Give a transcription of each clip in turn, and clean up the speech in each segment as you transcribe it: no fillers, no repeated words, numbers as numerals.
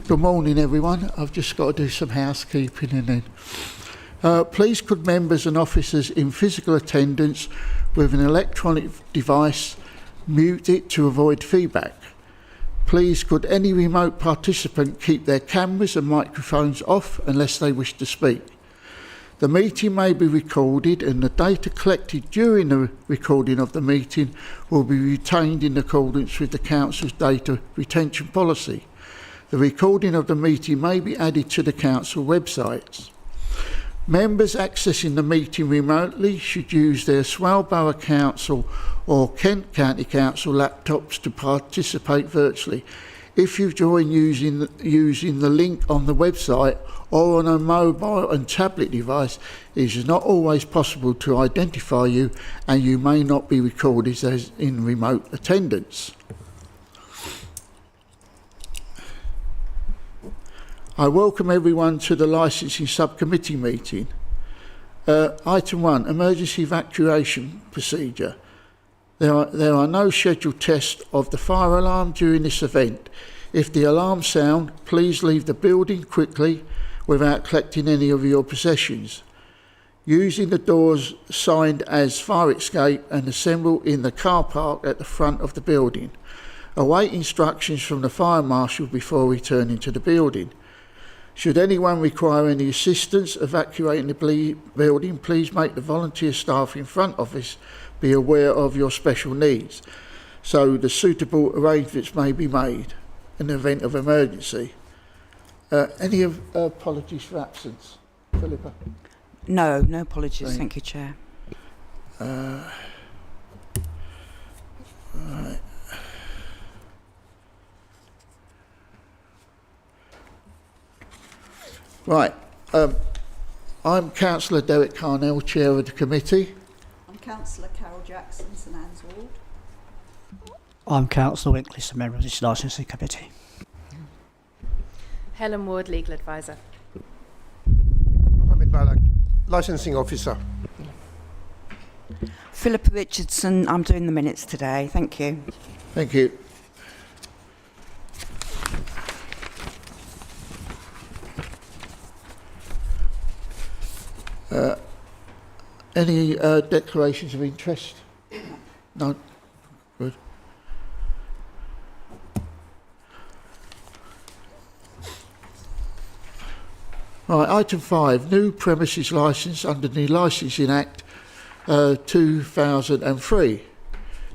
Good morning, everyone. I've just got to do some housekeeping and then. Please could members and officers in physical attendance with an electronic device mute it to avoid feedback. Please could any remote participant keep their cameras and microphones off unless they wish to speak. The meeting may be recorded and the data collected during the recording of the meeting will be retained in accordance with the Council's data retention policy. The recording of the meeting may be added to the Council websites. Members accessing the meeting remotely should use their Swale Borough Council or Kent County Council laptops to participate virtually. If you join using the link on the website or on a mobile and tablet device, it is not always possible to identify you and you may not be recorded as in remote attendance. I welcome everyone to the Licensing Subcommittee meeting. Item 1, emergency evacuation procedure. There are no scheduled tests of the fire alarm during this event. If the alarm sounds, please leave the building quickly without collecting any of your possessions. Using the doors signed as fire escape and assemble in the car park at the front of the building. Await instructions from the fire marshal before returning to the building. Should anyone require any assistance evacuating the building, please make the volunteer staff in front office be aware of your special needs, so the suitable arrangements may be made in the event of emergency. Any apologies for absence? Philippa? No apologies. Thank you, Chair. Right. Right. I'm Councillor Derek Carnell, Chair of the Committee. I'm Councillor Carol Jackson, St Anne's Ward. I'm Councillor Winklis, a member of this Licensing Committee. Helen Ward, Legal Advisor. Mohammed Balak, Licensing Officer. Philippa Richardson, I'm doing the minutes today. Thank you. Thank you. Any declarations of interest? No? Good. Right, item 5, new premises licence under the Licensing Act 2003.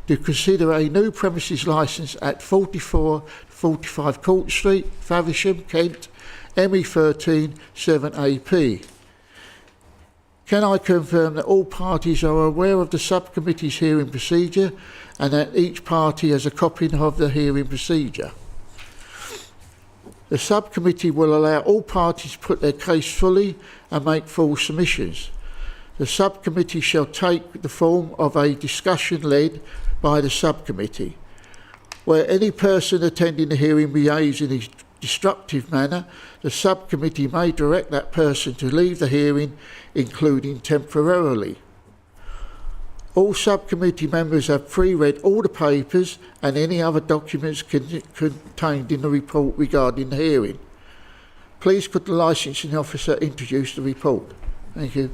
To consider a new premises licence at 44-45 Court Street, Faversham, Kent, ME13 7AP. Can I confirm that all parties are aware of the subcommittee's hearing procedure and that each party has a copy of the hearing procedure? The subcommittee will allow all parties to put their case fully and make full submissions. The subcommittee shall take the form of a discussion led by the subcommittee. Where any person attending the hearing behaves in a destructive manner, the subcommittee may direct that person to leave the hearing, including temporarily. All subcommittee members have pre-read all the papers and any other documents contained in the report regarding the hearing. Please could the licensing officer introduce the report? Thank you.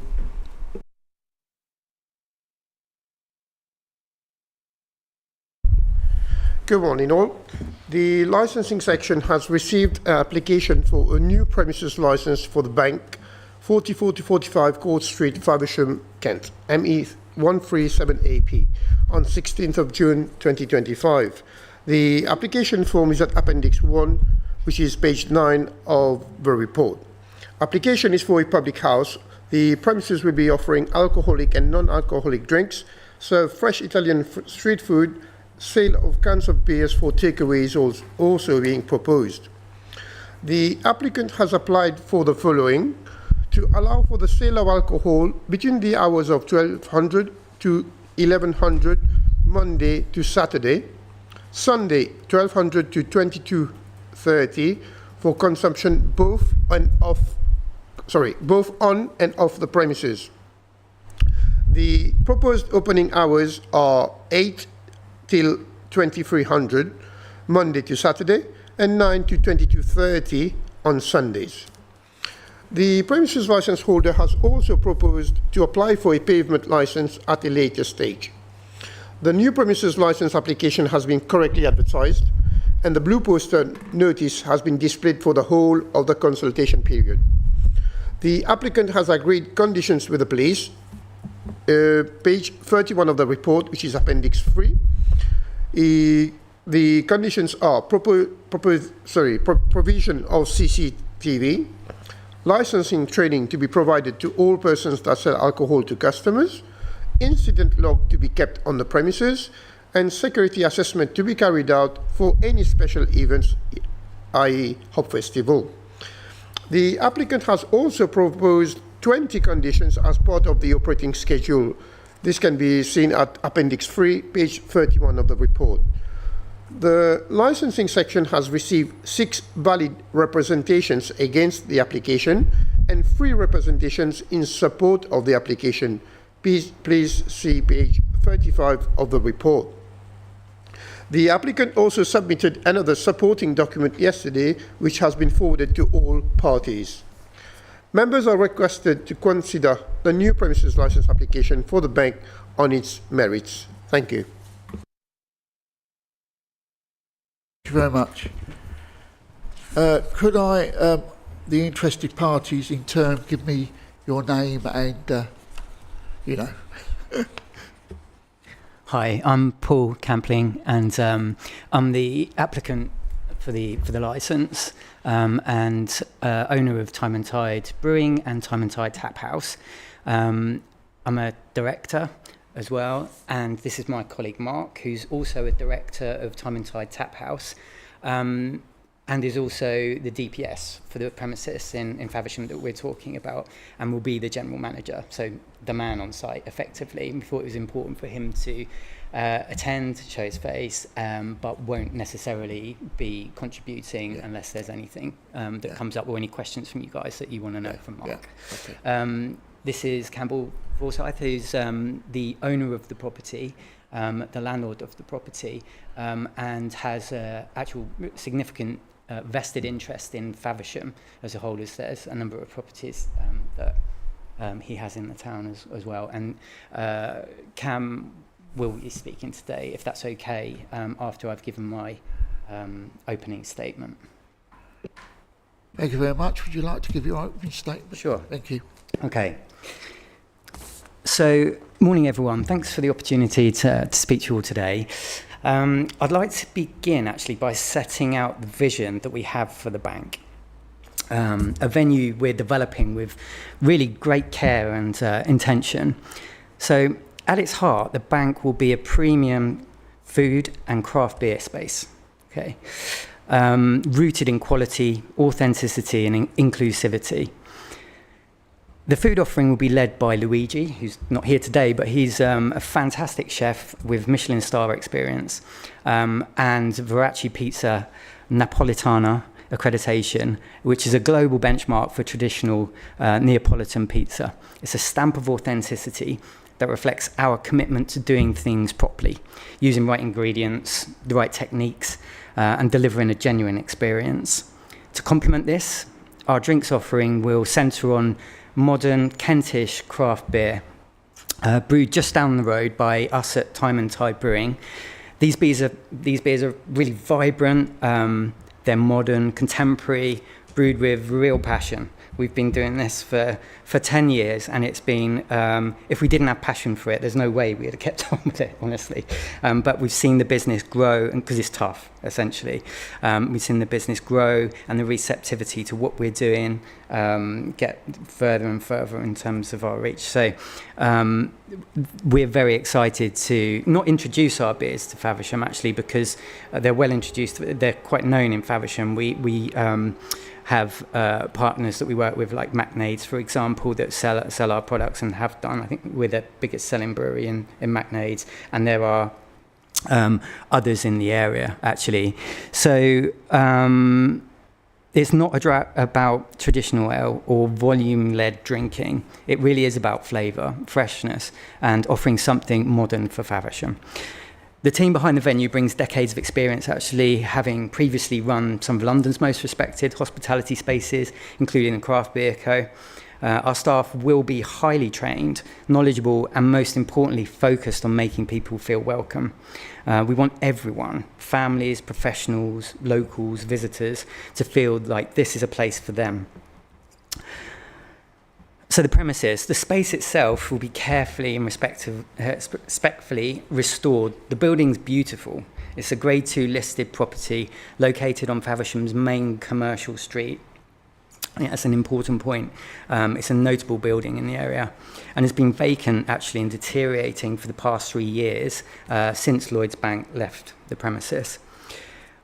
Good morning all. The licensing section has received an application for a new premises license for the bank, 44-45 Court Street, Faversham, Kent, ME137AP, on 16th of June 2025. The application form is at Appendix 1, which is page 9 of the report. Application is for a public house. The premises will be offering alcoholic and non-alcoholic drinks, serve fresh Italian street food. Sale of cans of beers for takeaways also being proposed. The applicant has applied for the following: to allow for the sale of alcohol between the hours of 1200 to 1100 Monday to Saturday, Sunday 1200 to 22:30 for consumption both on and off the premises. The proposed opening hours are 8 till 2300 Monday to Saturday and 9 to 22:30 on Sundays. The premises license holder has also proposed to apply for a pavement license at a later stage. The new premises license application has been correctly advertised, and the blue poster notice has been displayed for the whole of the consultation period. The applicant has agreed conditions with the police, page 31 of the report, which is Appendix 3. The conditions are provision of CCTV, licensing training to be provided to all persons that sell alcohol to customers, incident log to be kept on the premises, and security assessment to be carried out for any special events, i.e. Hop Festival. The applicant has also proposed 20 conditions as part of the operating schedule. This can be seen at Appendix 3, page 31 of the report. The licensing section has received 6 valid representations against the application and 3 representations in support of the application. Please see page 35 of the report. The applicant also submitted another supporting document yesterday, which has been forwarded to all parties. Members are requested to consider the new premises license application for the bank on its merits. Thank you. Thank you very much. Could the interested parties in turn give me your name and, Hi, I'm Paul Campling, and I'm the applicant for the license and owner of Time and Tide Brewing and Time and Tide Tap House. I'm a director as well, and this is my colleague Mark, who's also a director of Time and Tide Tap House, and is also the DPS for the premises in Faversham that we're talking about, and will be the general manager, so the man on site effectively. We thought it was important for him to attend, show his face, but won't necessarily be contributing unless there's anything that comes up or any questions from you guys that you want to know from Mark. Okay. This is Campbell Forsyth, who's the owner of the property, the landlord of the property, and has actual significant vested interest in Faversham as a whole, as there's a number of properties that he has in the town as well. And Cam will be speaking today, if that's okay, after I've given my opening statement. Thank you very much. Would you like to give your opening statement? Sure. Thank you. Okay. So, morning everyone. Thanks for the opportunity to speak to you all today. I'd like to begin actually by setting out the vision that we have for the bank. A venue we're developing with really great care and intention. So at its heart, the bank will be a premium food and craft beer space, okay? Rooted in quality, authenticity and inclusivity. The food offering will be led by Luigi, who's not here today, but he's a fantastic chef with Michelin star experience and Veracci Pizza Napolitana accreditation, which is a global benchmark for traditional Neapolitan pizza. It's a stamp of authenticity that reflects our commitment to doing things properly, using right ingredients, the right techniques, and delivering a genuine experience. To complement this, our drinks offering will centre on modern Kentish craft beer, brewed just down the road by us at Time and Tide Brewing. These beers are really vibrant. They're modern, contemporary, brewed with real passion. We've been doing this for 10 years, and it's been, if we didn't have passion for it, there's no way we'd have kept on with it, honestly. But we've seen the business grow, because it's tough, essentially. We've seen the business grow and the receptivity to what we're doing get further and further in terms of our reach. So we're very excited to not introduce our beers to Faversham, actually, because they're well introduced. They're quite known in Faversham. We have partners that we work with, like McNade's, for example, that sell our products and have done. I think we're the biggest selling brewery in McNade's, and there are others in the area, actually. So it's not about traditional ale or volume-led drinking. It really is about flavour, freshness, and offering something modern for Faversham. The team behind the venue brings decades of experience, actually, having previously run some of London's most respected hospitality spaces, including the Craft Beer Co. Our staff will be highly trained, knowledgeable, and most importantly, focused on making people feel welcome. We want everyone, families, professionals, locals, visitors, to feel like this is a place for them. So the premises, the space itself will be carefully and respectfully restored. The building's beautiful. It's a Grade 2 listed property located on Faversham's main commercial street. I think that's an important point. It's a notable building in the area and has been vacant actually and deteriorating for the past 3 years since Lloyds Bank left the premises.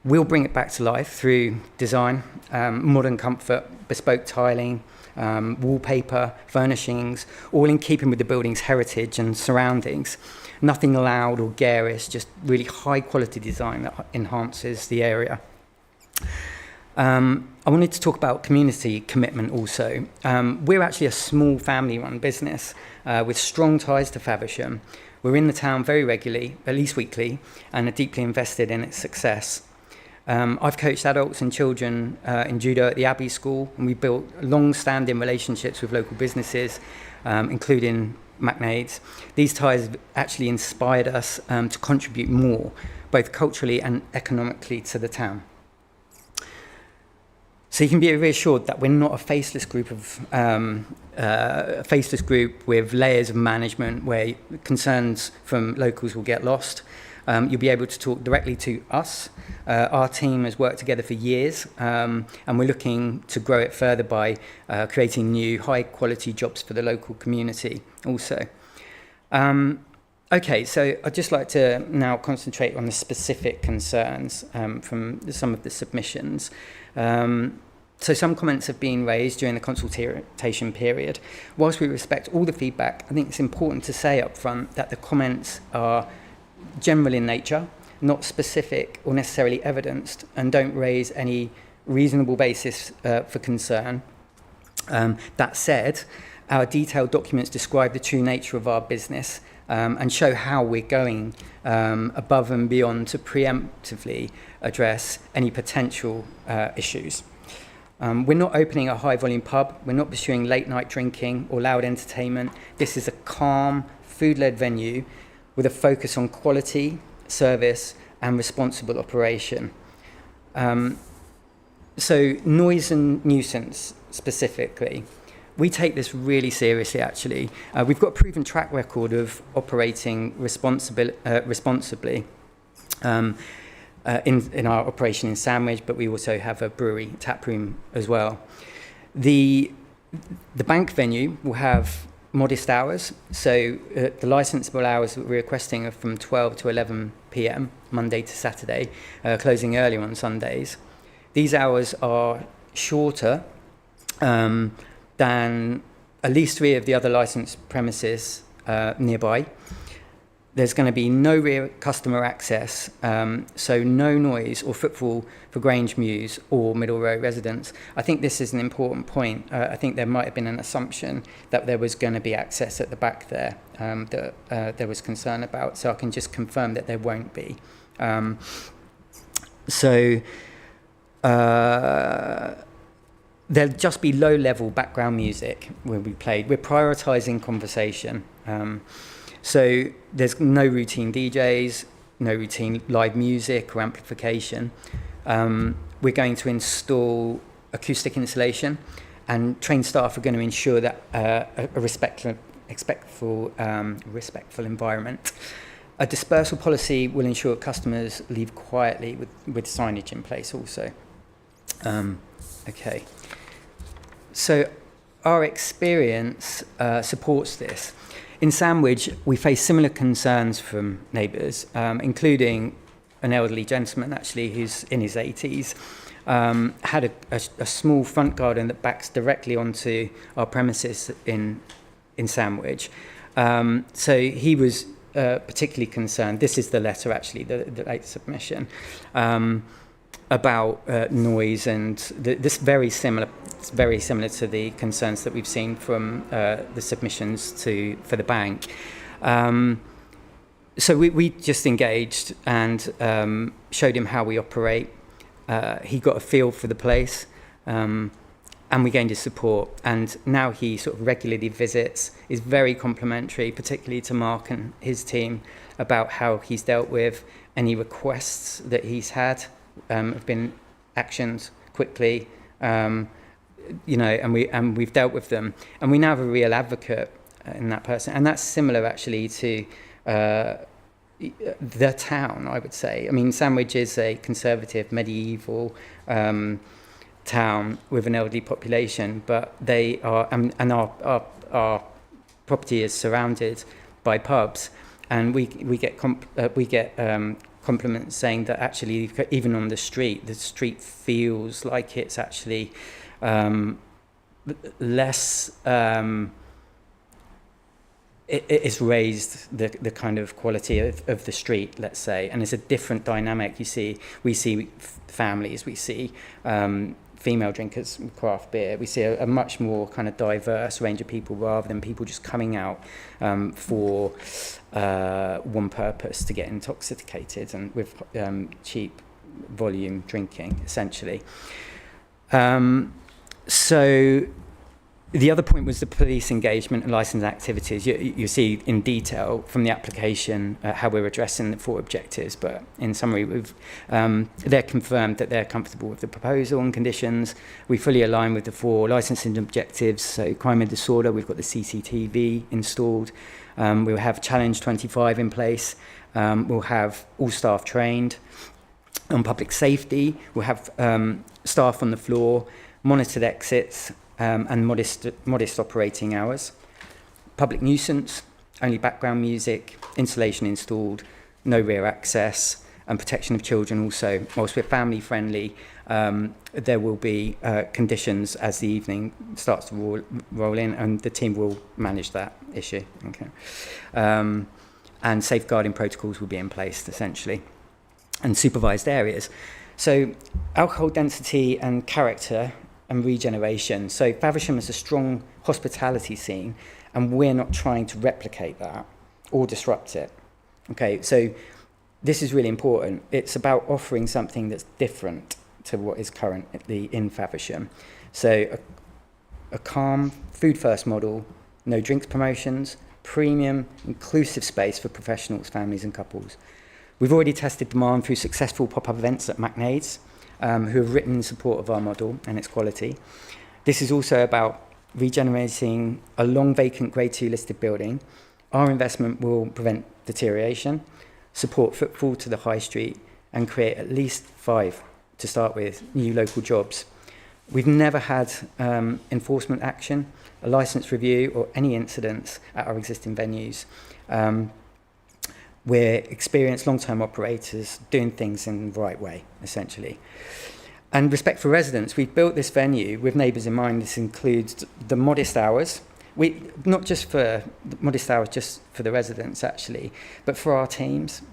We'll bring it back to life through design, modern comfort, bespoke tiling, wallpaper, furnishings, all in keeping with the building's heritage and surroundings. Nothing loud or garish, just really high quality design that enhances the area. I wanted to talk about community commitment also. We're actually a small family-run business with strong ties to Faversham. We're in the town very regularly, at least weekly, and are deeply invested in its success. I've coached adults and children in judo at the Abbey School, and we built long-standing relationships with local businesses, including McNaid's. These ties have actually inspired us to contribute more, both culturally and economically, to the town. So you can be reassured that we're not a faceless group with layers of management where concerns from locals will get lost. You'll be able to talk directly to us. Our team has worked together for years, and we're looking to grow it further by creating new high-quality jobs for the local community also. Okay, so I'd just like to now concentrate on the specific concerns from some of the submissions. So some comments have been raised during the consultation period. Whilst we respect all the feedback, I think it's important to say up front that the comments are general in nature, not specific or necessarily evidenced, and don't raise any reasonable basis for concern. That said, our detailed documents describe the true nature of our business and show how we're going above and beyond to preemptively address any potential issues. We're not opening a high-volume pub. We're not pursuing late-night drinking or loud entertainment. This is a calm, food-led venue with a focus on quality, service, and responsible operation. So noise and nuisance specifically, we take this really seriously, actually. We've got a proven track record of operating responsibly in our operation in Sandwich, but we also have a brewery tap room as well. The bank venue will have modest hours, so the licensable hours that we're requesting are from 12 to 11 p.m. Monday to Saturday, closing earlier on Sundays. These hours are shorter than at least 3 of the other licensed premises nearby. There's going to be no rear customer access, so no noise or footfall for Grange Mews or Middle Row residents. I think this is an important point. I think there might have been an assumption that there was going to be access at the back there that there was concern about, so I can just confirm that there won't be. There'll just be low-level background music when we played. We're prioritising conversation. So there's no routine DJs, no routine live music or amplification. We're going to install acoustic insulation, and trained staff are going to ensure that a respectful environment. A dispersal policy will ensure customers leave quietly with signage in place also. Okay. So our experience supports this. In Sandwich, we face similar concerns from neighbours, including an elderly gentleman, actually, who's in his 80s, had a small front garden that backs directly onto our premises in Sandwich. So he was particularly concerned. This is the letter, actually, the late submission, about noise, and this very similar to the concerns that we've seen from the submissions for the bank. The bank venue will have modest hours, so the licensable hours that we're requesting are from 12 to 11 p.m. Monday to Saturday, closing early on Sundays. These hours are shorter than at least 3 of the other licensed premises nearby. There's going to be no rear customer access, so no noise or footfall for Grange Mews or Middle Row residents. I think this is an important point. I think there might have been an assumption that there was going to be access at the back there that there was concern about, so I can just confirm that there won't be. So we just engaged and showed him how we operate. He got a feel for the place, and we gained his support. And now he sort of regularly visits, is very complimentary, particularly to Mark and his team, about how he's dealt with any requests that he's had, have been actioned quickly, and we've dealt with them. And we now have a real advocate in that person, and that's similar actually to the town, I would say. I mean, Sandwich is a conservative, medieval town with an elderly population, but they are, and our property is surrounded by pubs, and we get compliments saying that actually, even on the street feels like it's actually less. It's raised the kind of quality of the street, let's say, and it's a different dynamic. We see families, we see female drinkers with craft beer. We see a much more kind of diverse range of people rather than people just coming out for one purpose, to get intoxicated and with cheap volume drinking, essentially. So the other point was the police engagement and licensed activities. You see in detail from the application how we're addressing the 4 objectives, but in summary, they're confirmed that they're comfortable with the proposal and conditions. We fully align with the 4 licensing objectives, so crime and disorder, we've got the CCTV installed. We'll have Challenge 25 in place. We'll have all staff trained. On public safety, we'll have staff on the floor, monitored exits, and modest operating hours. Public nuisance, only background music, insulation installed, no rear access, and protection of children also. Whilst we're family friendly, there will be conditions as the evening starts to roll in, and the team will manage that issue. Okay. And safeguarding protocols will be in place, essentially, and supervised areas. So alcohol density and character and regeneration. So Faversham is a strong hospitality scene, and we're not trying to replicate that or disrupt it. Okay, so this is really important. It's about offering something that's different to what is currently in Faversham. So a calm, food-first model, no drinks promotions, premium, inclusive space for professionals, families and couples. We've already tested demand through successful pop-up events at McNaid's, who have written in support of our model and its quality. This is also about regenerating a long vacant Grade 2 listed building. Our investment will prevent deterioration, support footfall to the high street, and create at least 5, to start with, new local jobs. We've never had enforcement action, a licence review, or any incidents at our existing venues. We're experienced long-term operators doing things in the right way, essentially. And respect for residents, we've built this venue with neighbours in mind. This includes the modest hours. Not just for the modest hours, just for the residents, actually, but for our teams.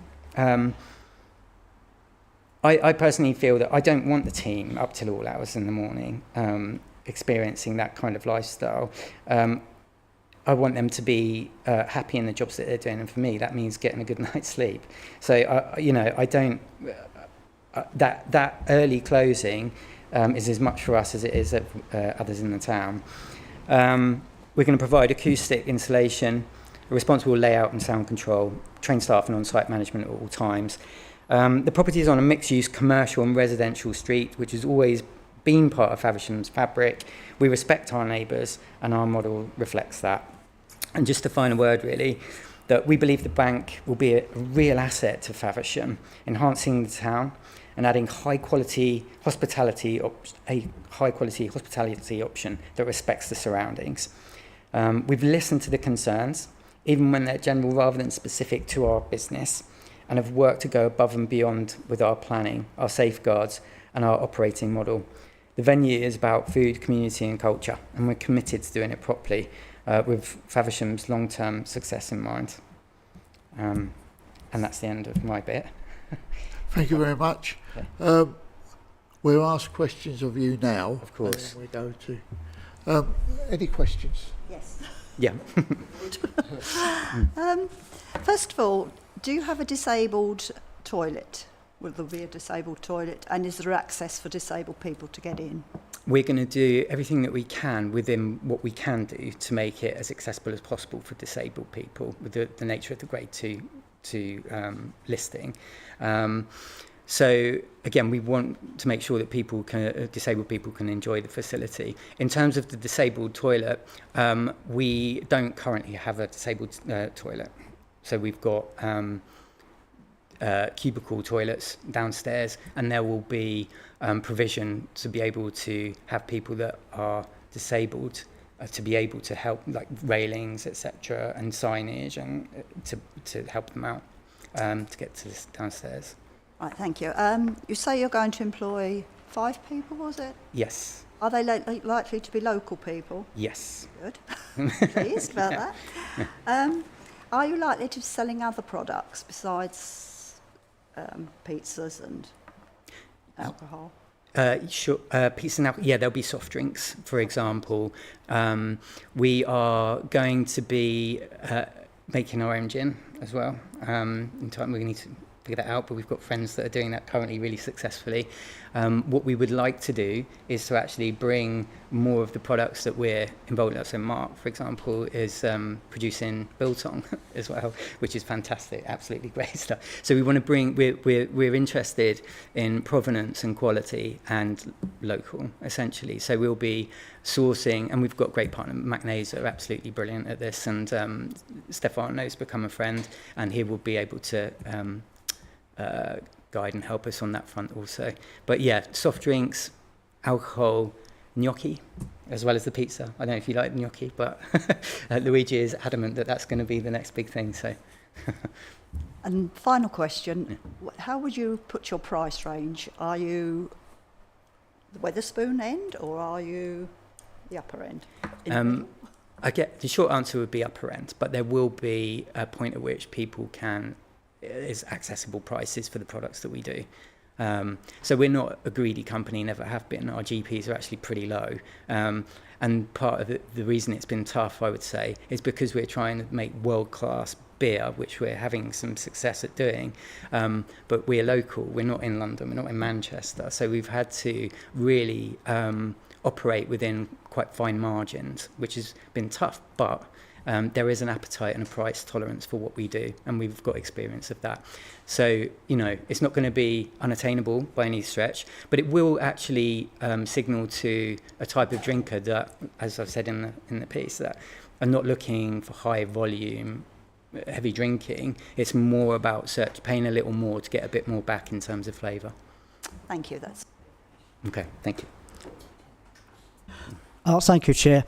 I personally feel that I don't want the team up till all hours in the morning, experiencing that kind of lifestyle. I want them to be happy in the jobs that they're doing, and for me, that means getting a good night's sleep. So, I don't. That early closing is as much for us as it is others in the town. We're going to provide acoustic insulation, a responsible layout and sound control, trained staff and on-site management at all times. The property is on a mixed-use commercial and residential street, which has always been part of Faversham's fabric. We respect our neighbours, and our model reflects that. And just a final word, really, that we believe the bank will be a real asset to Faversham, enhancing the town and adding a high-quality hospitality option that respects the surroundings. We've listened to the concerns, even when they're general rather than specific to our business, and have worked to go above and beyond with our planning, our safeguards, and our operating model. The venue is about food, community and culture, and we're committed to doing it properly with Faversham's long-term success in mind. And that's the end of my bit. Thank you very much. Yeah. We'll ask questions of you now. Of course. And then we go to any questions? Yes. Yeah. First of all, Do you have a disabled toilet? Will there be a disabled toilet? And is there access for disabled people to get in? We're going to do everything that we can within what we can do to make it as accessible as possible for disabled people with the nature of the Grade 2 listing. So again, we want to make sure that disabled people can enjoy the facility. In terms of the disabled toilet, we don't currently have a disabled toilet. So we've got cubicle toilets downstairs, and there will be provision to be able to have people that are disabled to be able to help, like railings, etc., and signage, and to help them out to get to this downstairs. Right, thank you. You say you're going to employ 5 people, was it? Yes. Are they likely to be local people? Yes. Good. Pleased about that. Are you likely to be selling other products besides pizzas and alcohol? Sure. Pizza and alcohol. Yeah, there'll be soft drinks, for example. We are going to be making our own gin as well. In time, we're going to need to figure that out, but we've got friends that are doing that currently really successfully. What we would like to do is to actually bring more of the products that we're involved in. So Mark, for example, is producing biltong as well, which is fantastic, absolutely great stuff. So we want to bring, we're interested in provenance and quality and local, essentially. So we'll be sourcing, and we've got great partner, McNays are absolutely brilliant at this, and Stefano's become a friend, and he will be able to guide and help us on that front also. But yeah, soft drinks, alcohol, gnocchi, as well as the pizza. I don't know if you like gnocchi, but Luigi is adamant that that's going to be the next big thing. So. And final question, how would you put your price range? Are you the Wetherspoon end, or are you the upper end? I get the short answer would be upper end, but there will be a point at which people is accessible prices for the products that we do. So we're not a greedy company, never have been. Our GPs are actually pretty low. And part of the reason it's been tough, I would say, is because we're trying to make world-class beer, which we're having some success at doing. But we're local, we're not in London, we're not in Manchester. So we've had to really operate within quite fine margins, which has been tough, but there is an appetite and a price tolerance for what we do, and we've got experience of that. So, it's not going to be unattainable by any stretch, but it will actually signal to a type of drinker that, as I've said in the piece, that are not looking for high volume, heavy drinking. It's more about paying a little more to get a bit more back in terms of flavour. Thank you. That's Okay, thank you. Thank you, Chair.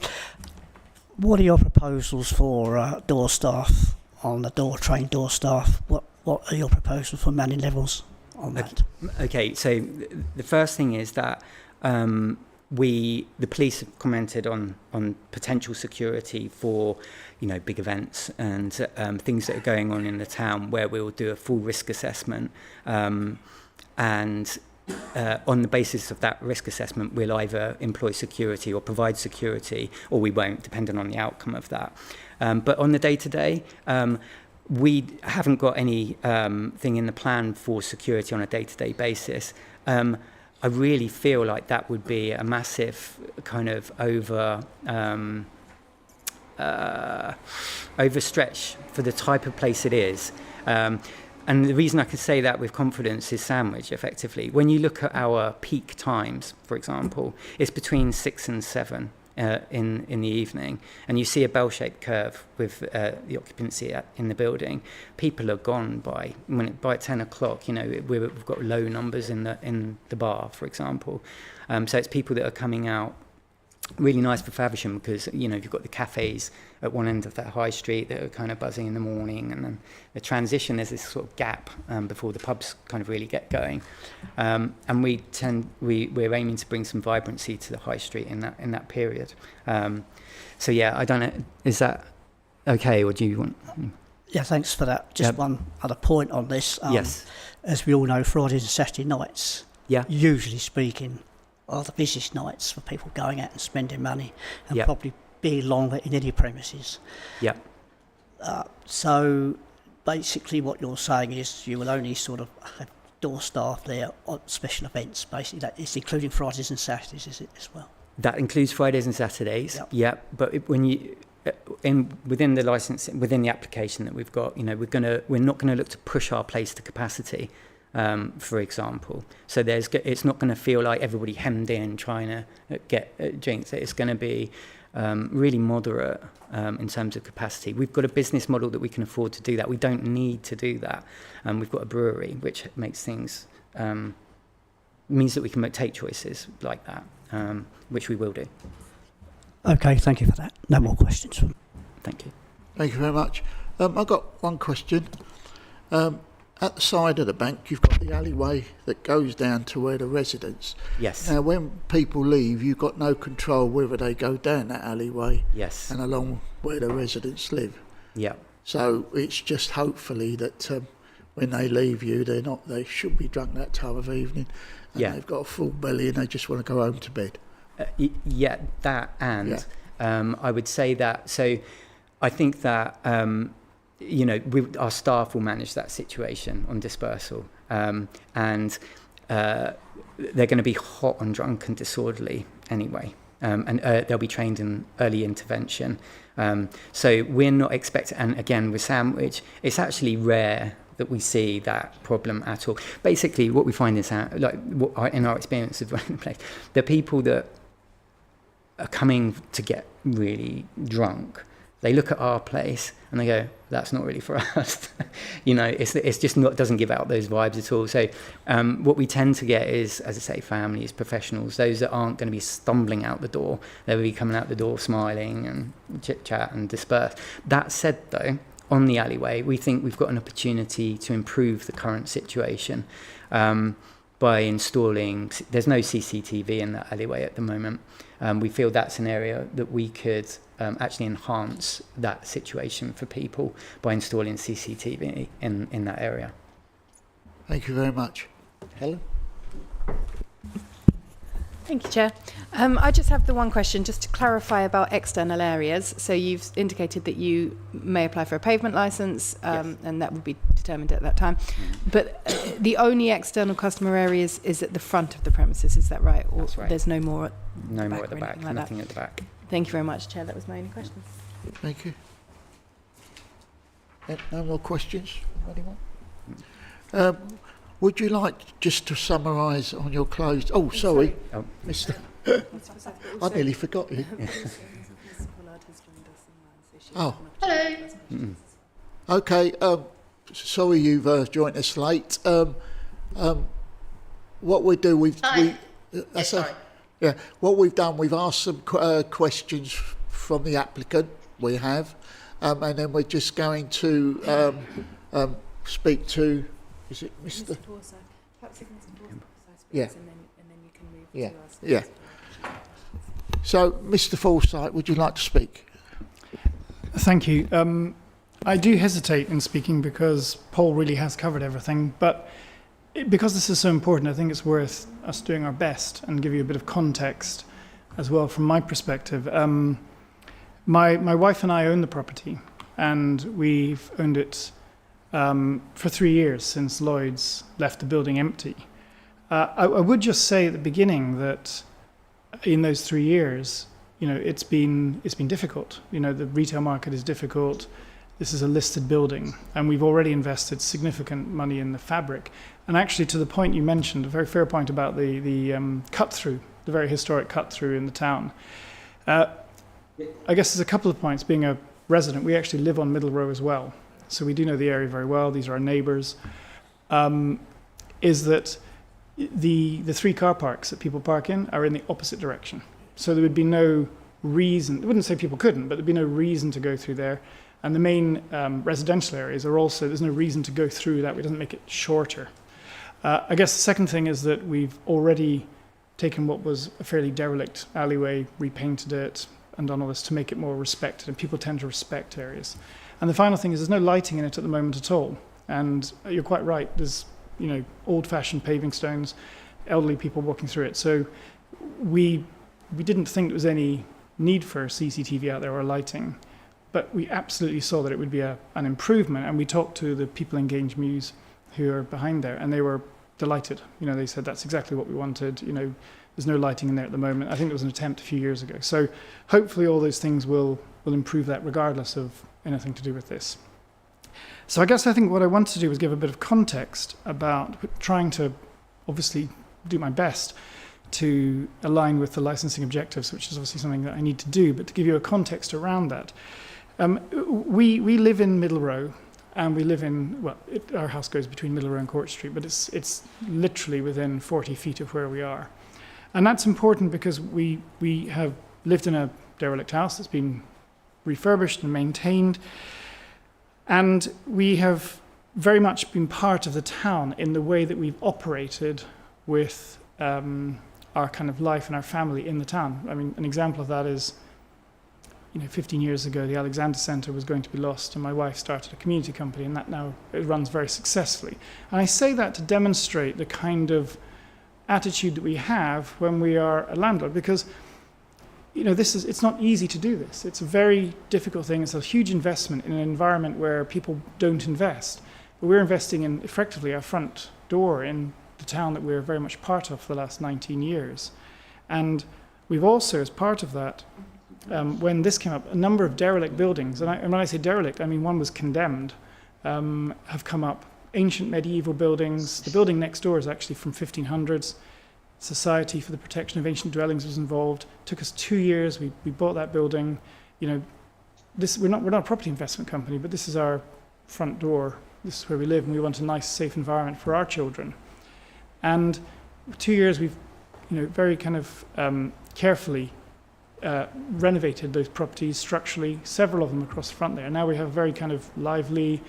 What are your proposals for door staff on the train door staff? What are your proposals for manning levels on that? Okay, so the first thing is that the police have commented on potential security for big events and things that are going on in the town, where we'll do a full risk assessment, and on the basis of that risk assessment, we'll either employ security or provide security, or we won't, depending on the outcome of that. But on the day-to-day, we haven't got any thing in the plan for security on a day-to-day basis. I really feel like that would be a massive kind of overstretch for the type of place it is. And the reason I can say that with confidence is Sandwich, effectively. When you look at our peak times, for example, it's between 6 and 7 in the evening, and you see a bell-shaped curve with the occupancy in the building. People are gone by 10 o'clock. We've got low numbers in the bar, for example. So it's people that are coming out. Really nice for Faversham because you've got the cafes at one end of that high street that are kind of buzzing in the morning, and then the transition, there's this sort of gap before the pubs kind of really get going, and we're aiming to bring some vibrancy to the high street in that period. So yeah, I don't know, is that okay, or do you want? Yeah, thanks for that. Just one other point on this. Yes. As we all know, Fridays and Saturday nights, usually speaking, are the busiest nights for people going out and spending money, and probably be longer in any premises. Yeah. So basically what you're saying is you will only sort of have door staff there on special events, basically. That is including Fridays and Saturdays, is it, as well? That includes Fridays and Saturdays. Yep. Yeah, but when you within the license, within the application that we've got, we're not gonna look to push our place to capacity, for example. So it's not gonna feel like everybody hemmed in trying to get drinks. It's gonna be really moderate in terms of capacity. We've got a business model that we can afford to do that. We don't need to do that. We've got a brewery, which makes things means that we can take choices like that, which we will do. Okay, thank you for that. No more questions. Thank you. Thank you very much. I've got one question. At the side of the bank, you've got the alleyway that goes down to where the residents. Yes. Now, when people leave, you've got no control whether they go down that alleyway Yes. and along where the residents live. Yeah. So it's just hopefully that when they leave you, they should be drunk that time of evening, and Yeah. they've got a full belly and they just want to go home to bed. Yeah, that and I would say that. So I think that our staff will manage that situation on dispersal, and they're going to be hot and drunk and disorderly anyway, and they'll be trained in early intervention. So we're not expecting. And again, with Sandwich, it's actually rare that we see that problem at all. Basically, what we find is in our experience of running the place, the people that are coming to get really drunk, they look at our place and they go, that's not really for us. It's just not, doesn't give out those vibes at all. So what we tend to get is, as I say, families, professionals, those that aren't going to be stumbling out the door. They'll be coming out the door smiling and chit chat and disperse. That said though, on the alleyway, we think we've got an opportunity to improve the current situation by installing, there's no CCTV in that alleyway at the moment. We feel that's an area that we could actually enhance that situation for people by installing CCTV in that area. Thank you very much. Helen? Thank you, Chair. I just have the one question, just to clarify about external areas. So you've indicated that you may apply for a pavement licence, Yes. and that would be determined at that time. But the only external customer areas is at the front of the premises, is that right? Or That's right. there's no more No more back at the or back, anything like that? nothing at the back. Thank you very much, Chair. That was my only question. Thank you. No more questions from anyone? Would you like just to summarise on your closed... Oh, sorry, Oh. Mr. I nearly forgot you. Oh. Hello. Okay, sorry you've joined us late. What we do, Hi. that's sorry. what we've done, we've asked some questions from the applicant, we have, and then we're just going to speak to, is it Mr. Yeah. Yeah, yeah. So, Mr. Forsyth, would you like to speak? Thank you. I do hesitate in speaking because Paul really has covered everything, but because this is so important, I think it's worth us doing our best and give you a bit of context as well from my perspective. My wife and I own the property, and we've owned it for 3 years since Lloyd's left the building empty. I would just say at the beginning that in those 3 years, it's been difficult. The retail market is difficult. This is a listed building, and we've already invested significant money in the fabric. And actually, to the point you mentioned, a very fair point about the cut-through, the very historic cut-through in the town. I guess there's a couple of points. Being a resident, we actually live on Middle Row as well, so we do know the area very well. These are our neighbours. Is that the 3 car parks that people park in are in the opposite direction. So there would be no reason, I wouldn't say people couldn't, but there'd be no reason to go through there. And the main residential areas are also, there's no reason to go through that. It doesn't make it shorter. I guess the second thing is that we've already taken what was a fairly derelict alleyway, repainted it, and done all this to make it more respected, and people tend to respect areas. And the final thing is there's no lighting in it at the moment at all. And you're quite right, there's old-fashioned paving stones, elderly people walking through it. So we didn't think there was any need for CCTV out there or lighting. but we absolutely saw that it would be an improvement, and we talked to the people in Gange Mews who are behind there, and they were delighted. You know, they said that's exactly what we wanted. You know, there's no lighting in there at the moment. I think there was an attempt a few years ago. So hopefully all those things will improve that regardless of anything to do with this. So I think what I wanted to do was give a bit of context about trying to obviously do my best to align with the licensing objectives, which is obviously something that I need to do, but to give you a context around that. We live in Middle Row, and we live in, our house goes between Middle Row and Court Street, but it's literally within 40 feet of where we are. And that's important because we have lived in a derelict house that's been refurbished and maintained, and we have very much been part of the town in the way that we've operated with our kind of life and our family in the town. I mean, an example of that is, 15 years ago, the Alexander Centre was going to be lost, and my wife started a community company, and that now it runs very successfully. And I say that to demonstrate the kind of attitude that we have when we are a landlord, because it's not easy to do this. It's a very difficult thing. It's a huge investment in an environment where people don't invest. But we're investing in effectively our front door in the town that we're very much part of for the last 19 years. And we've also, as part of that, when this came up, a number of derelict buildings, and when I say derelict, I mean one was condemned, have come up. Ancient medieval buildings. The building next door is actually from 1500s. Society for the Protection of Ancient Dwellings was involved. Took us 2 years. We bought that building. We're not a property investment company, but this is our front door. This is where we live, and we want a nice, safe environment for our children. And 2 years, we've very kind of carefully renovated those properties structurally, several of them across the front there. Now we have very kind of lively,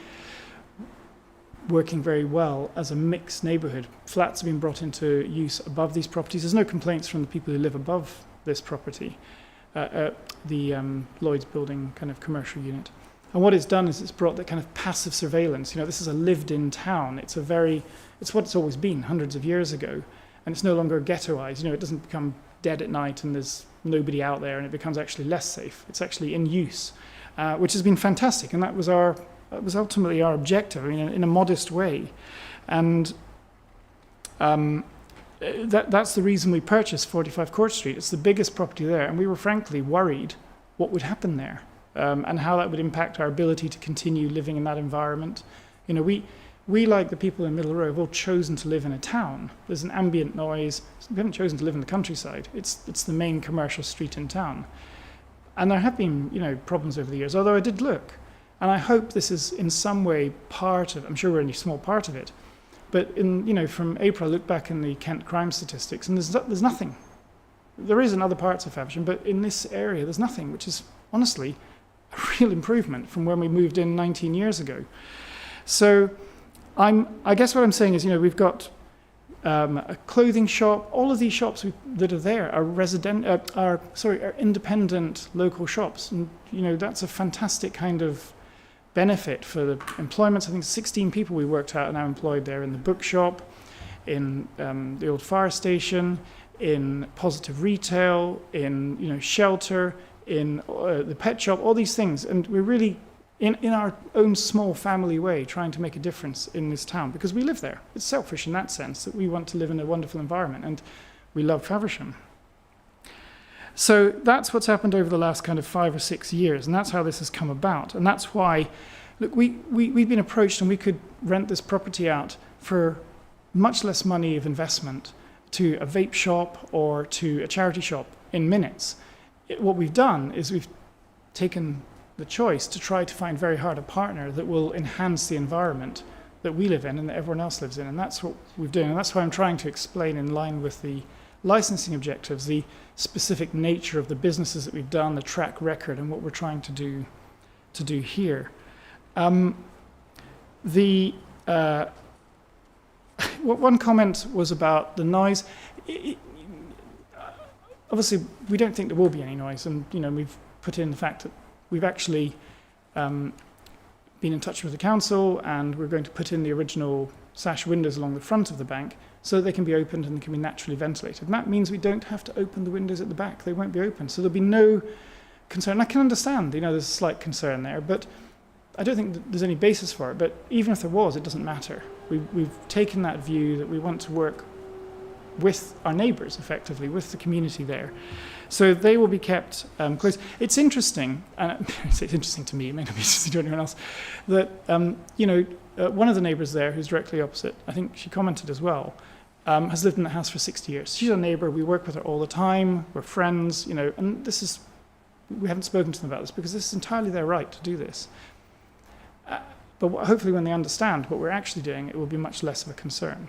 working very well as a mixed neighbourhood. Flats have been brought into use above these properties. There's no complaints from the people who live above this property, the Lloyd's building kind of commercial unit. And what it's done is it's brought that kind of passive surveillance. This is a lived-in town. It's what it's always been hundreds of years ago, and it's no longer ghettoized. It doesn't become dead at night and there's nobody out there, and it becomes actually less safe. It's actually in use, which has been fantastic, and that was ultimately our objective, in a modest way. And that's the reason we purchased 45 Court Street. It's the biggest property there, and we were frankly worried what would happen there, and how that would impact our ability to continue living in that environment. We, like the people in Middle Row, have all chosen to live in a town. There's an ambient noise. We haven't chosen to live in the countryside. It's the main commercial street in town. And there have been, problems over the years, although I did look. And I hope this is in some way part of, I'm sure we're only a small part of it, but from April, I looked back in the Kent crime statistics, and there's nothing. There is in other parts of Faversham, but in this area, there's nothing, which is honestly a real improvement from when we moved in 19 years ago. So I guess what I'm saying is, we've got a clothing shop. All of these shops that are there are independent local shops, and that's a fantastic kind of benefit for the employment. I think 16 people we worked out are now employed there in the bookshop, in the old fire station, in positive retail, in shelter, in the pet shop, all these things, and we're really in our own small family way trying to make a difference in this town because we live there. It's selfish in that sense that we want to live in a wonderful environment, and we love Faversham. So that's what's happened over the last kind of 5 or 6 years, and that's how this has come about. And that's why, look, we've been approached, and we could rent this property out for much less money of investment to a vape shop or to a charity shop in minutes. What we've done is we've taken the choice to try to find very hard a partner that will enhance the environment that we live in and that everyone else lives in. And that's what we've done. And that's why I'm trying to explain, in line with the licensing objectives, the specific nature of the businesses that we've done, the track record, and what we're trying to do here. One comment was about the noise. Obviously, we don't think there will be any noise, and we've put in the fact that we've actually been in touch with the council, and we're going to put in the original sash windows along the front of the bank so that they can be opened and can be naturally ventilated. And that means we don't have to open the windows at the back. They won't be open. So there'll be no concern. I can understand, there's a slight concern there, but I don't think that there's any basis for it. But even if there was, it doesn't matter. We've taken that view that we want to work with our neighbours, effectively, with the community there. So they will be kept close. It's interesting, and it's interesting to me, it may not be interesting to anyone else, that, one of the neighbours there, who's directly opposite, I think she commented as well, has lived in the house for 60 years. She's a neighbour, we work with her all the time, we're friends, and we haven't spoken to them about this because this is entirely their right to do this. But hopefully when they understand what we're actually doing, it will be much less of a concern.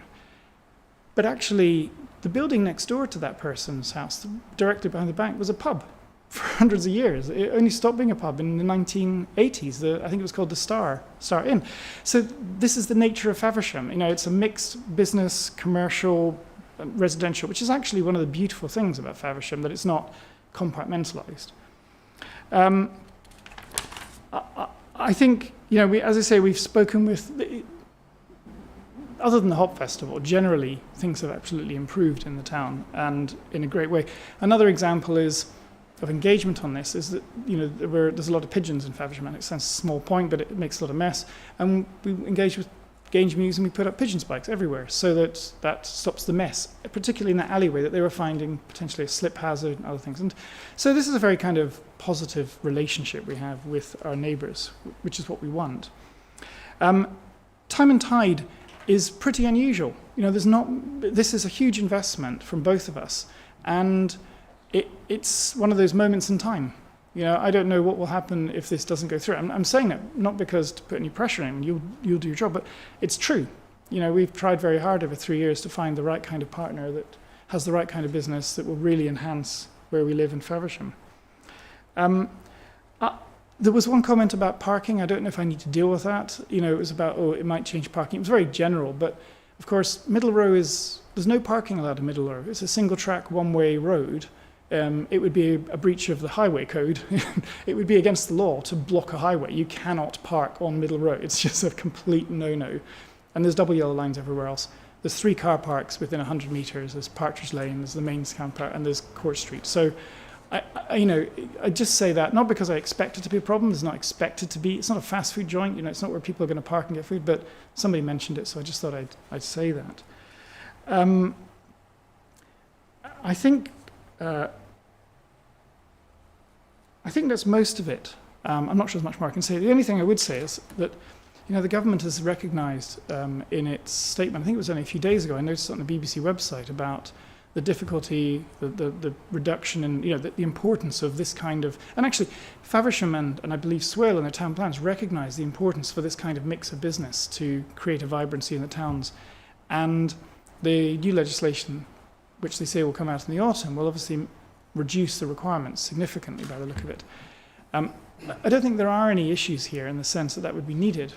But actually, the building next door to that person's house, directly behind the bank, was a pub for hundreds of years. It only stopped being a pub in the 1980s. I think it was called the Star Inn. So this is the nature of Faversham. It's a mixed business, commercial, residential, which is actually one of the beautiful things about Faversham, that it's not compartmentalised. I think, as I say, we've spoken with... Other than the Hop Festival, generally things have absolutely improved in the town, and in a great way. Another example of engagement on this is that there's a lot of pigeons in Faversham, and it sounds a small point, but it makes a lot of mess. And we engage with Gange Mews and we put up pigeon spikes everywhere, so that stops the mess, particularly in that alleyway that they were finding potentially a slip hazard and other things. And so this is a very kind of positive relationship we have with our neighbours, which is what we want. Time and Tide is pretty unusual. This is a huge investment from both of us, and it's one of those moments in time. I don't know what will happen if this doesn't go through. I'm saying that not because to put any pressure on you, you'll do your job, but it's true. We've tried very hard over 3 years to find the right kind of partner that has the right kind of business that will really enhance where we live in Faversham. There was one comment about parking. I don't know if I need to deal with that. It was about, it might change parking. It was very general, but of course, Middle Row there's no parking allowed in Middle Row. It's a single track, one-way road. It would be a breach of the highway code. It would be against the law to block a highway. You cannot park on Middle Row. It's just a complete no-no. And there's double yellow lines everywhere else. There's 3 car parks within 100 metres. There's Partridge Lane, there's the main car park, and there's Court Street. So I just say that, not because I expect it to be a problem. It's not expected to be. It's not a fast food joint. It's not where people are going to park and get food, but somebody mentioned it, so I just thought I'd say that. I think that's most of it. I'm not sure there's much more I can say. The only thing I would say is that, the government has recognised in its statement, I think it was only a few days ago, I noticed on the BBC website about the difficulty, the reduction in, the importance of this kind of... And actually, Faversham and I believe Swale in their town plans recognise the importance for this kind of mix of business to create a vibrancy in the towns. And the new legislation, which they say will come out in the autumn, will obviously reduce the requirements significantly by the look of it. I don't think there are any issues here in the sense that would be needed.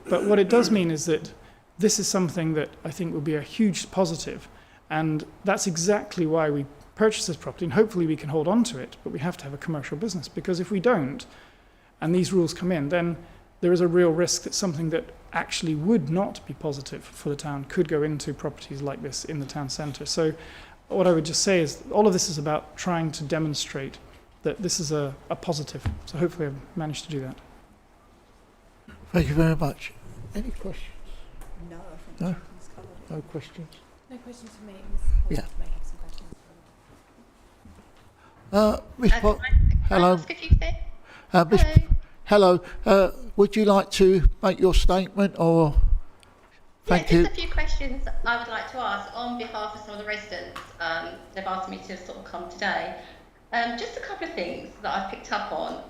But what it does mean is that this is something that I think will be a huge positive. And that's exactly why we purchased this property, and hopefully we can hold on to it, but we have to have a commercial business, because if we don't, and these rules come in, then there is a real risk that something that actually would not be positive for the town could go into properties like this in the town centre. So what I would just say is all of this is about trying to demonstrate that this is a positive. So hopefully I've managed to do that. Thank you very much. Any questions? No, I think No? it's covered it. No questions? No questions for me. Yeah. May have some questions. Miss Pot, hello. Miss, hello. Would you like to make your statement, or? Thank you. Just a few questions I would like to ask on behalf of some of the residents. They've asked me to sort of come today. Just a couple of things that I've picked up on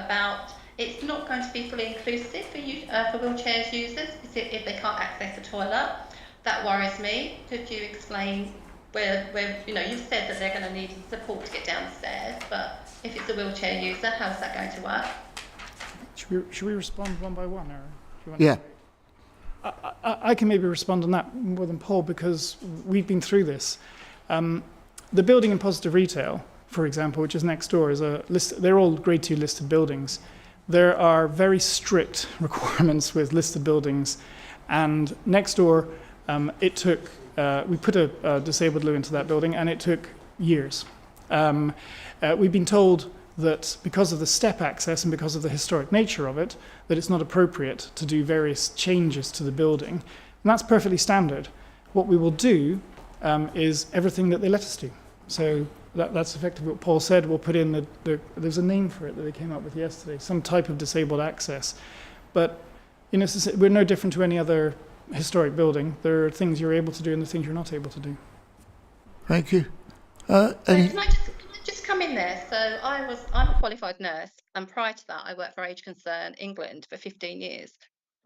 about it's not going to be fully inclusive for wheelchairs users if they can't access the toilet. That worries me. Could you explain where you've said that they're going to need support to get downstairs, but if it's a wheelchair user, how's that going to work? Should we respond one by one, or do you want Yeah. I can maybe respond on that more than Paul, because we've been through this. The building in Positive Retail, for example, which is next door, is a list. They're all Grade 2 listed buildings. There are very strict requirements with listed buildings, and next door, it took. We put a disabled loo into that building, and it took years. We've been told that because of the step access and because of the historic nature of it, that it's not appropriate to do various changes to the building. And that's perfectly standard. What we will do is everything that they let us do. So that's effectively what Paul said. We'll put in there's a name for it that they came up with yesterday, some type of disabled access. But you know, we're no different to any other historic building. There are things you're able to do and the things you're not able to do. Thank you. So can I just come in there? So I'm a qualified nurse, and prior to that, I worked for Age Concern England for 15 years.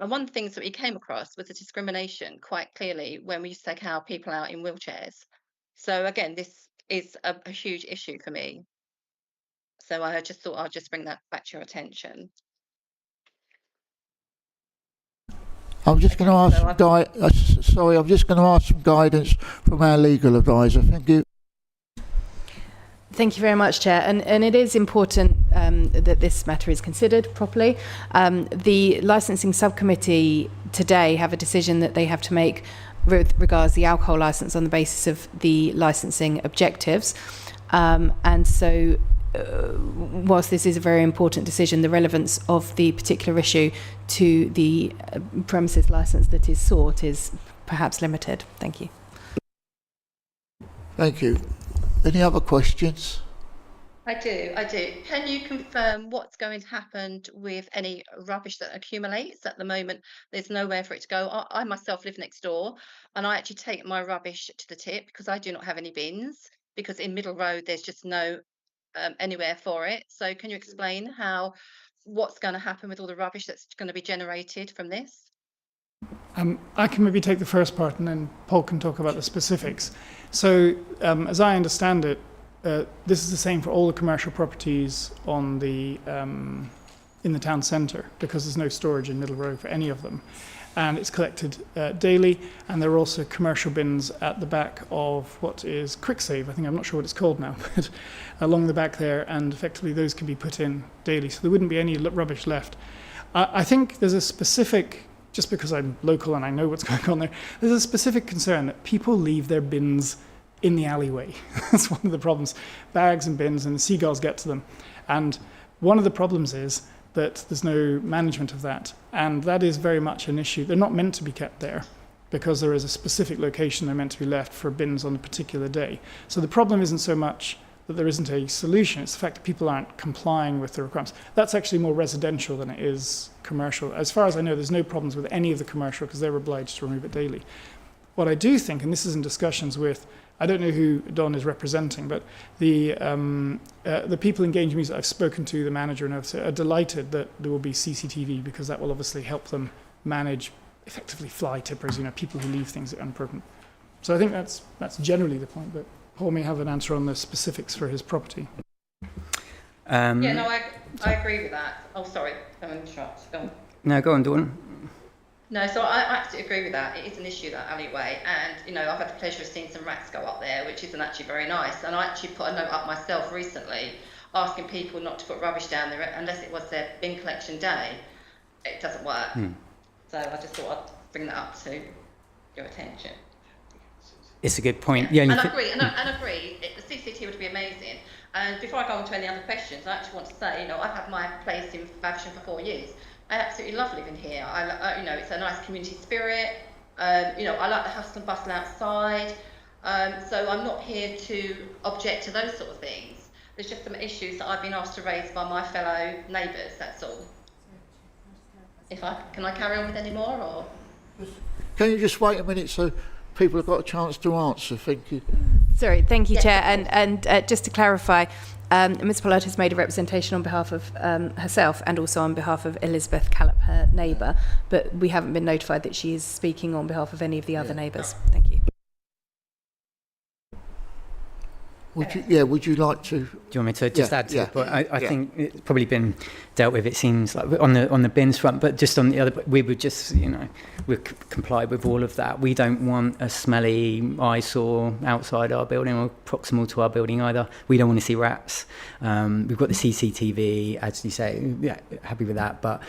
And one of the things that we came across was the discrimination quite clearly when we used to take our people out in wheelchairs. So again, this is a huge issue for me. So I just thought I'd just bring that back to your attention. I'm just going to ask I'm just going to ask some guidance from our legal advisor. Thank you. Thank you very much, Chair. And it is important that this matter is considered properly. The licensing subcommittee today have a decision that they have to make with regards the alcohol licence on the basis of the licensing objectives. And so whilst this is a very important decision, the relevance of the particular issue to the premises licence that is sought is perhaps limited. Thank you. Thank you. Any other questions? I do. Can you confirm what's going to happen with any rubbish that accumulates? At the moment, there's nowhere for it to go. I myself live next door, and I actually take my rubbish to the tip because I do not have any bins, because in Middle Road, there's just no anywhere for it. So can you explain what's going to happen with all the rubbish that's going to be generated from this? I can maybe take the first part and then Paul can talk about the specifics. So as I understand it, this is the same for all the commercial properties on the in the town centre, because there's no storage in Middle Road for any of them. And it's collected daily, and there are also commercial bins at the back of what is QuickSave. I think, I'm not sure what it's called now, but along the back there, and effectively those can be put in daily. So there wouldn't be any rubbish left. I think there's a specific, just because I'm local and I know what's going on there, there's a specific concern that people leave their bins in the alleyway. That's one of the problems. Bags and bins, and the seagulls get to them. And one of the problems is that there's no management of that. And that is very much an issue. They're not meant to be kept there because there is a specific location they're meant to be left for bins on a particular day. So the problem isn't so much that there isn't a solution, it's the fact that people aren't complying with the requirements. That's actually more residential than it is commercial. As far as I know, there's no problems with any of the commercial because they're obliged to remove it daily. What I do think, and this is in discussions with, I don't know who Don is representing, but the people in Grange Music I've spoken to, the manager and others, are delighted that there will be CCTV, because that will obviously help them manage effectively fly tippers, people who leave things unappropriate. So I think that's generally the point, but Paul may have an answer on the specifics for his property. I agree with that. Oh, sorry, don't interrupt. Go on. No, go on, Dawn. No, so I absolutely agree with that. It is an issue, that alleyway, and I've had the pleasure of seeing some rats go up there, which isn't actually very nice. And I actually put a note up myself recently asking people not to put rubbish down there unless it was their bin collection day. It doesn't work. So I just thought I'd bring that up to your attention. It's a good point. Yeah. And I agree. The CCT would be amazing. And before I go on to any other questions, I actually want to say, I've had my place in Faversham for 4 years. I absolutely love living here. It's a nice community spirit. I like the hustle and bustle outside. So I'm not here to object to those sort of things. There's just some issues that I've been asked to raise by my fellow neighbours. That's all. Can I carry on with any more, or? Can you just wait a minute so people have got a chance to answer? Thank you. Sorry, thank you, Yes, Chair. And just to clarify, Ms Pollard has made a representation on behalf of herself and also on behalf of Elizabeth Callop, her neighbour, but we haven't been notified that she is speaking on behalf of any of the other neighbours. Thank you. Would you like to? Do you want me to just add to it? But I Yeah. think it's probably been dealt with, it seems like, on the bins front, but just on the other, we would just, we comply with all of that. We don't want a smelly eyesore outside our building or proximal to our building either. We don't want to see rats. We've got the CCTV, as you say, happy with that. But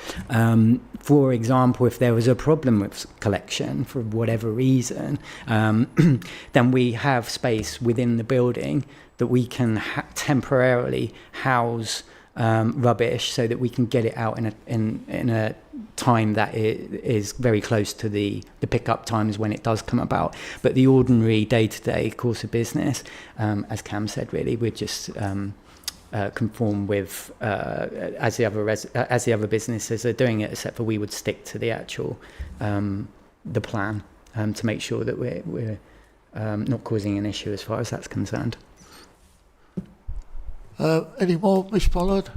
for example, if there was a problem with collection for whatever reason, then we have space within the building that we can temporarily house rubbish so that we can get it out in a time that is very close to the pickup times when it does come about. But the ordinary day-to-day course of business, as Cam said, really, we're just conform with as the other businesses are doing it, except for we would stick to the actual the plan to make sure that we're not causing an issue as far as that's concerned. Any more, Miss Pollard?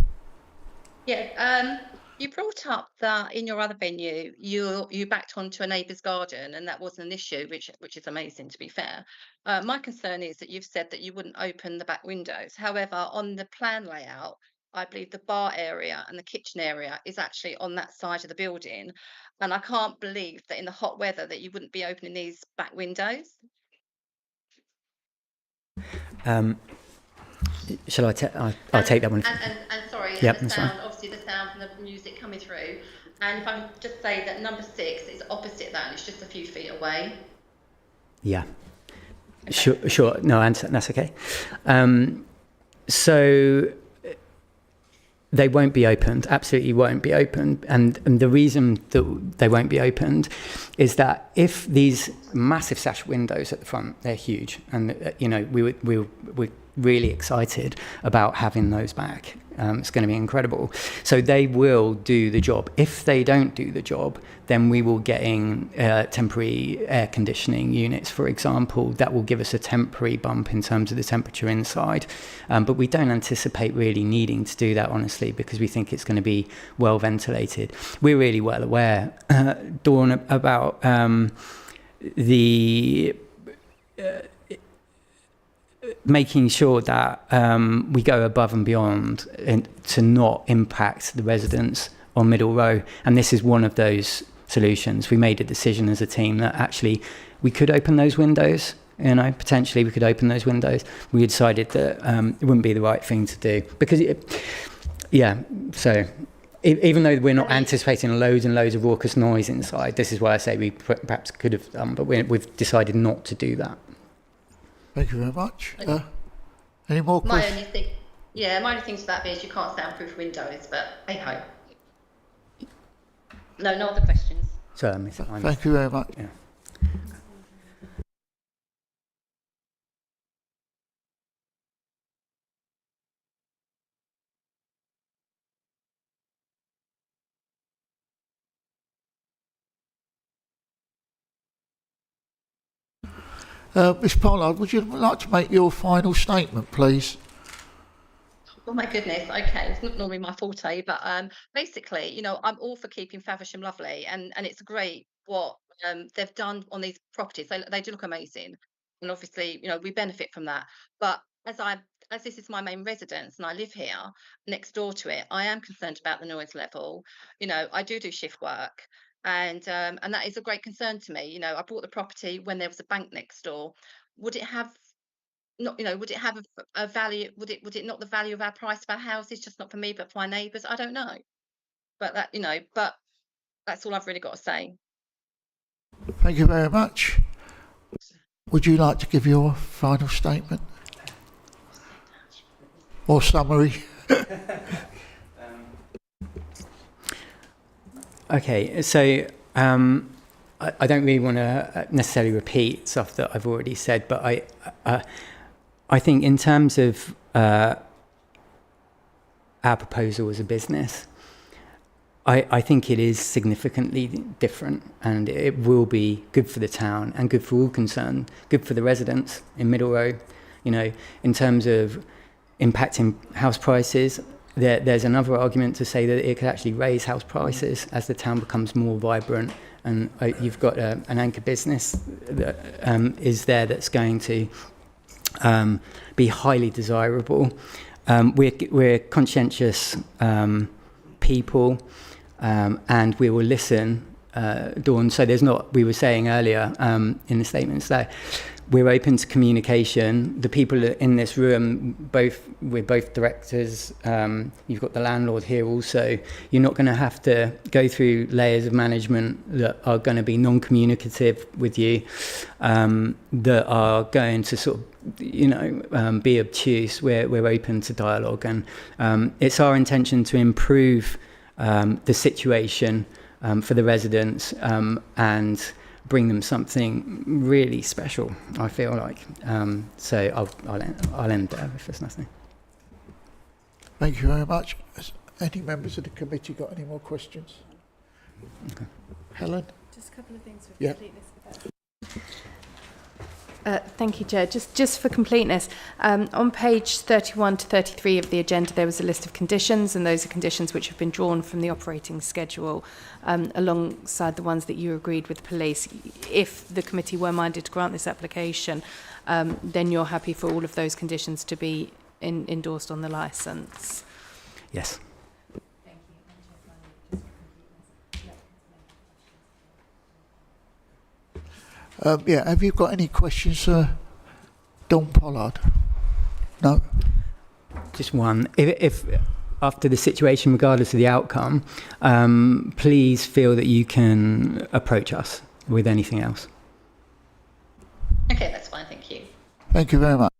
Yeah, you brought up that in your other venue, you backed onto a neighbour's garden, and that wasn't an issue, which is amazing, to be fair. My concern is that you've said that you wouldn't open the back windows. However, on the plan layout, I believe the bar area and the kitchen area is actually on that side of the building, and I can't believe that in the hot weather that you wouldn't be opening these back windows. Shall I I'll take that one. And sorry, Yep, and the that's sound, obviously the sound and the music coming through. And if I just say that number 6 is opposite that, and it's just a few feet away. Yeah. Sure. No, that's okay. So they won't be opened. Absolutely won't be opened. And the reason that they won't be opened is that if these massive sash windows at the front, they're huge, and we're really excited about having those back. It's going to be incredible. So they will do the job. If they don't do the job, then we will get in temporary air conditioning units, for example. That will give us a temporary bump in terms of the temperature inside. But we don't anticipate really needing to do that, honestly, because we think it's going to be well ventilated. We're really well aware, Dawn, about the making sure that we go above and beyond to not impact the residents on Middle Row. And this is one of those solutions. We made a decision as a team that actually we could open those windows. Potentially we could open those windows. We decided that it wouldn't be the right thing to do because, so even though we're not anticipating loads and loads of raucous noise inside, this is why I say we perhaps could have done, but we've decided not to do that. Thank you very much. Any more questions? My only thing to that is you can't soundproof windows, but hey ho. No other questions. So I missed. Thank you very much. Yeah. Miss Pollard, would you like to make your final statement, please? Oh my goodness. Okay, it's not normally my forte, but basically, I'm all for keeping Faversham lovely, and it's great what they've done on these properties. They do look amazing, and obviously, we benefit from that. But as this is my main residence and I live here next door to it, I am concerned about the noise level. I do shift work. And that is a great concern to me. I bought the property when there was a bank next door. Would it have would it have a value? Would it not the value of our price of our houses, just not for me, but for my neighbours? I don't know. But but that's all I've really got to say. Thank you very much. Would you like to give your final statement? Or summary? Okay, so I don't really want to necessarily repeat stuff that I've already said, but I think in terms of our proposal as a business, I think it is significantly different, and it will be good for the town and good for all concerned, good for the residents in Middle Row. In terms of impacting house prices, there's another argument to say that it could actually raise house prices as the town becomes more vibrant, and you've got an anchor business that is there that's going to be highly desirable. We're conscientious people, and we will listen, Dawn. So there's not, we were saying earlier in the statements that we're open to communication. The people in this room, we're both directors. You've got the landlord here also. You're not going to have to go through layers of management that are going to be non-communicative with you, that are going to sort of, be obtuse. We're open to dialogue, and it's our intention to improve the situation for the residents and bring them something really special, I feel like. So I'll end there if there's nothing. Thank you very much. Has any members of the committee got any more questions? Okay. Helen? Just a couple of things for Yeah. completeness. Thank you, Chair. Just for completeness, on page 31 to 33 of the agenda, there was a list of conditions, and those are conditions which have been drawn from the operating schedule alongside the ones that you agreed with the police. If the committee were minded to grant this application, then you're happy for all of those conditions to be endorsed on the licence? Yes. Have you got any questions, Don Pollard? No? Just one. If after the situation, regardless of the outcome, please feel that you can approach us with anything else. Okay, that's fine, thank you. Thank you very much.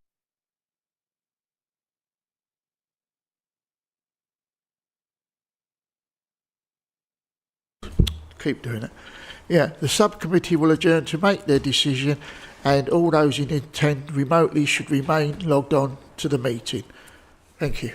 Keep doing it. Yeah, the subcommittee will adjourn to make their decision, and all those in attend remotely should remain logged on to the meeting. Thank you.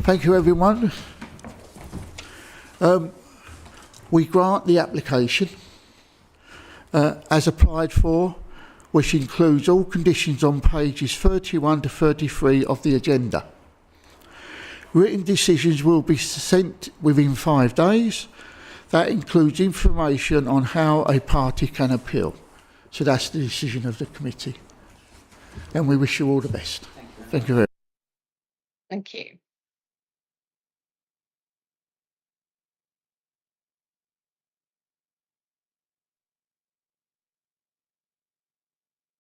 Thank you, everyone. We grant the application as applied for, which includes all conditions on pages 31 to 33 of the agenda. Written decisions will be sent within 5 days. That includes information on how a party can appeal. So that's the decision of the committee. And we wish you all the best. Thank you very much. Thank you.